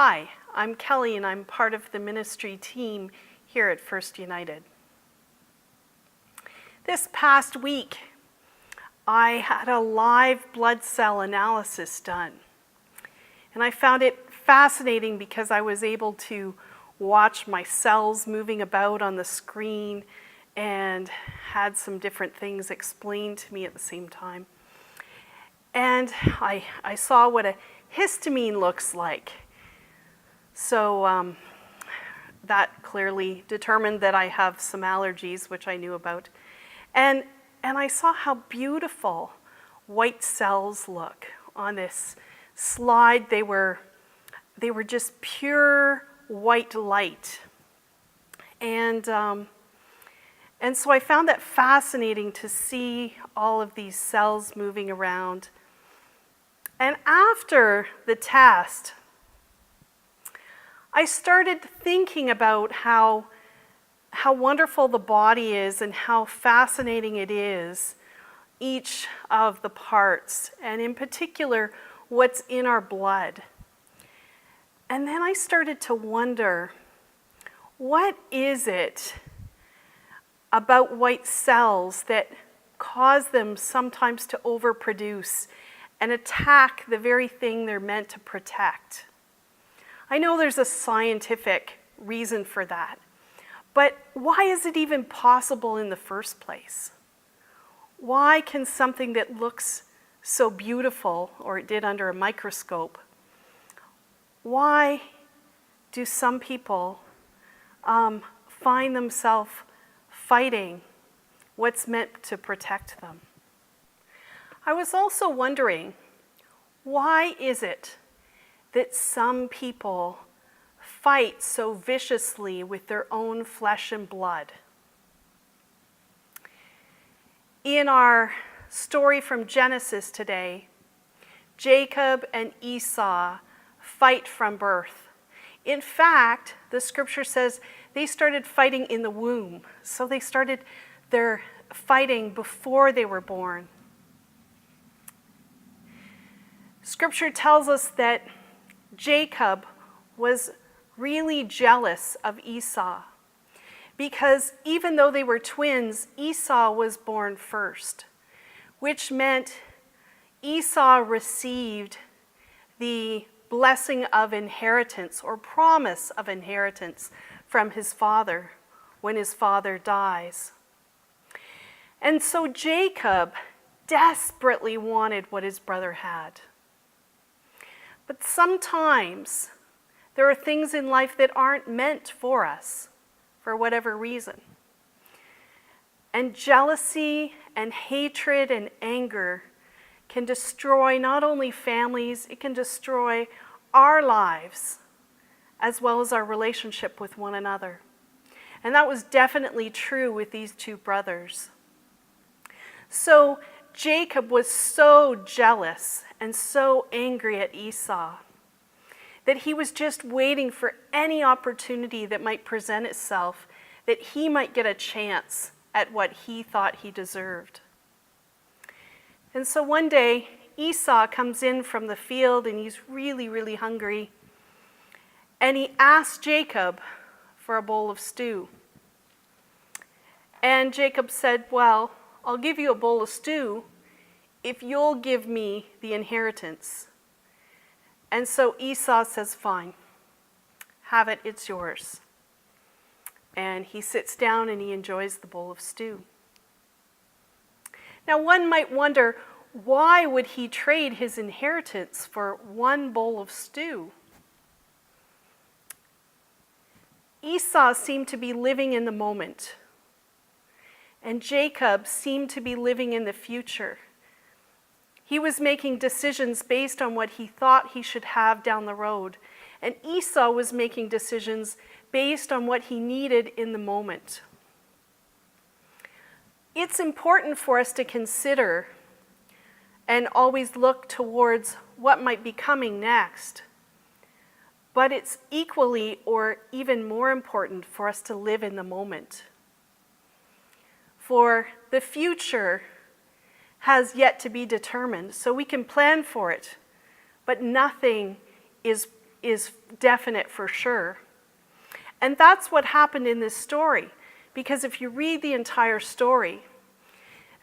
Hi, I'm Kelly and I'm part of the ministry team here at First United. This past week, I had a live blood cell analysis done. And I found it fascinating because I was able to watch my cells moving about on the screen and had some different things explained to me at the same time. And I saw what a histamine looks like. So that clearly determined that I have some allergies, which I knew about. And I saw how beautiful white cells look on this slide. They were just pure white light. And so I found that fascinating to see all of these cells moving around. And after the test, I started thinking about how wonderful the body is and how fascinating it is, each of the parts, and in particular, what's in our blood. And then I started to wonder, what is it about white cells that cause them sometimes to overproduce and attack the very thing they're meant to protect? I know there's a scientific reason for that, but why is it even possible in the first place? Why can something that looks so beautiful, or it did under a microscope, why do some people find themselves fighting what's meant to protect them? I was also wondering, why is it that some people fight so viciously with their own flesh and blood? In our story from Genesis today, Jacob and Esau fight from birth. In fact, the scripture says they started fighting in the womb. So they started their fighting before they were born. Scripture tells us that Jacob was really jealous of Esau because even though they were twins, Esau was born first, which meant Esau received the blessing of inheritance or promise of inheritance from his father when his father dies. And so Jacob desperately wanted what his brother had. But sometimes there are things in life that aren't meant for us for whatever reason. And jealousy and hatred and anger can destroy not only families, it can destroy our lives as well as our relationship with one another. And that was definitely true with these two brothers. So Jacob was so jealous and so angry at Esau that he was just waiting for any opportunity that might present itself, that he might get a chance at what he thought he deserved. And so one day, Esau comes in from the field and he's really, really hungry. And he asks Jacob for a bowl of stew. And Jacob said, well, I'll give you a bowl of stew if you'll give me the inheritance. And so Esau says, fine, have it, it's yours. And he sits down and he enjoys the bowl of stew. Now one might wonder, why would he trade his inheritance for one bowl of stew? Esau seemed to be living in the moment, and Jacob seemed to be living in the future. He was making decisions based on what he thought he should have down the road, and Esau was making decisions based on what he needed in the moment. It's important for us to consider and always look towards what might be coming next. But it's equally or even more important for us to live in the moment. For the future has yet to be determined, so we can plan for it, but nothing is is definite for sure. And that's what happened in this story, because if you read the entire story,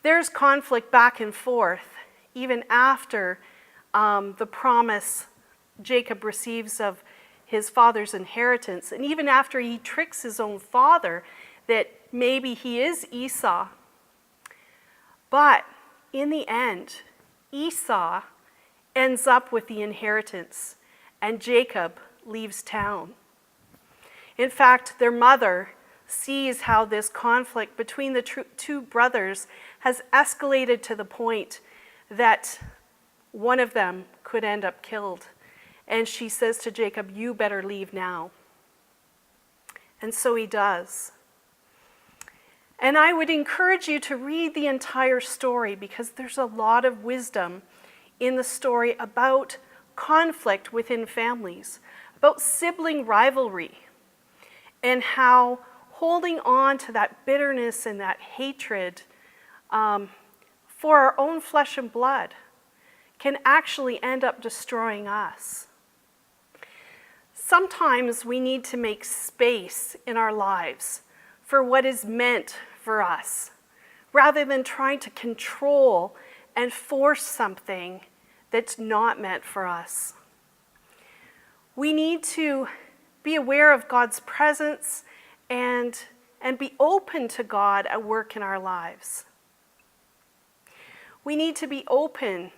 there's conflict back and forth, even after the promise Jacob receives of his father's inheritance, and even after he tricks his own father that maybe he is Esau. But in the end, Esau ends up with the inheritance, and Jacob leaves town. In fact, their mother sees how this conflict between the two brothers has escalated to the point that one of them could end up killed. And she says to Jacob, "You better leave now." And so he does. And I would encourage you to read the entire story, because there's a lot of wisdom in the story about conflict within families, about sibling rivalry, and how holding on to that bitterness and that hatred for our own flesh and blood can actually end up destroying us. Sometimes we need to make space in our lives for what is meant for us, rather than trying to control and force something that's not meant for us. We need to be aware of God's presence and be open to God at work in our lives. We need to be open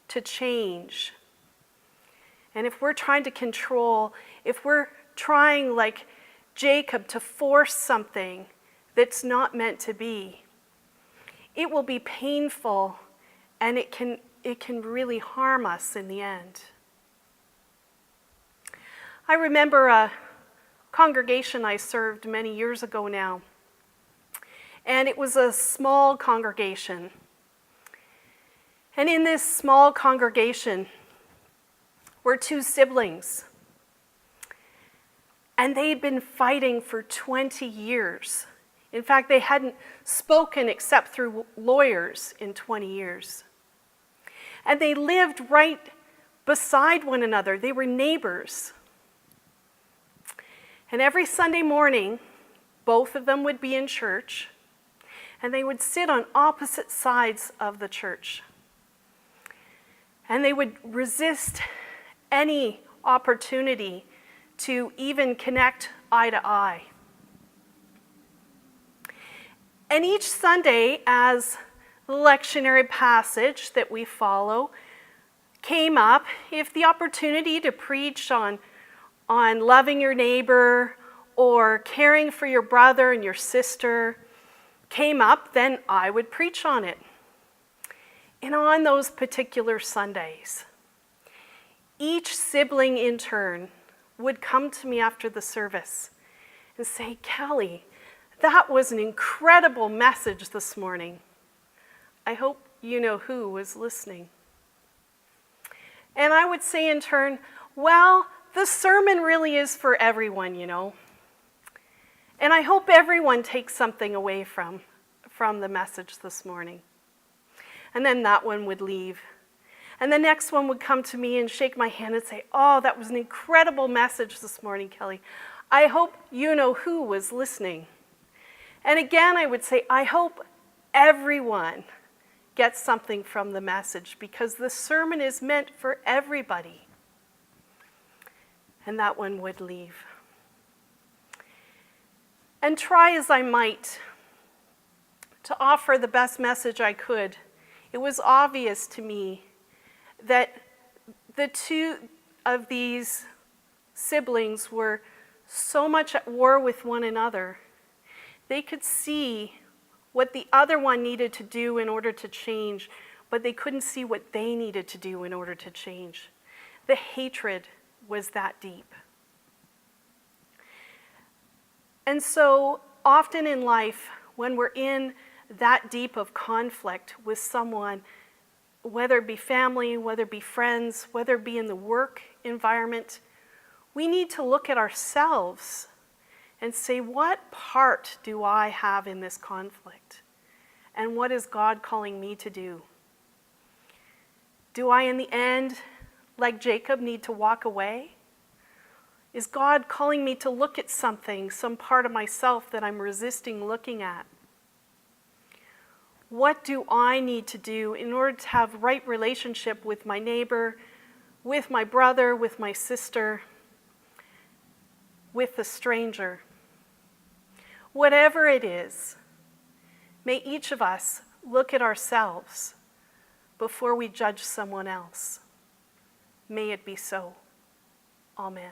to change. And if we're trying to control, if we're trying like Jacob to force something that's not meant to be, it will be painful, and it can really harm us in the end. I remember a congregation I served many years ago now, and it was a small congregation. And in this small congregation were two siblings, and they'd been fighting for 20 years. In fact, they hadn't spoken except through lawyers in 20 years. And they lived right beside one another. They were neighbors. And every Sunday morning, both of them would be in church, and they would sit on opposite sides of the church. And they would resist any opportunity to even connect eye to eye. And each Sunday, as the lectionary passage that we follow came up, if the opportunity to preach on loving your neighbor or caring for your brother and your sister came up, then I would preach on it. And on those particular Sundays, each sibling in turn would come to me after the service and say, "Kellie, that was an incredible message this morning. I hope you know who was listening." And I would say in turn, "Well, the sermon really is for everyone, you know. And I hope everyone takes something away from the message this morning." And then that one would leave. And the next one would come to me and shake my hand and say, "Oh, that was an incredible message this morning, Kellie. I hope you know who was listening." And again, I would say, "I hope everyone gets something from the message, because the sermon is meant for everybody." And that one would leave. And try as I might to offer the best message I could, it was obvious to me that the two of these siblings were so much at war with one another. They could see what the other one needed to do in order to change, but they couldn't see what they needed to do in order to change. The hatred was that deep. And so often in life, when we're in that deep of conflict with someone, whether it be family, whether it be friends, whether it be in the work environment, we need to look at ourselves and say, what part do I have in this conflict? And what is God calling me to do? Do I, in the end, like Jacob, need to walk away? Is God calling me to look at something, some part of myself that I'm resisting looking at? What do I need to do in order to have right relationship with my neighbor, with my brother, with my sister, with the stranger? Whatever it is, may each of us look at ourselves before we judge someone else. May it be so. Amen.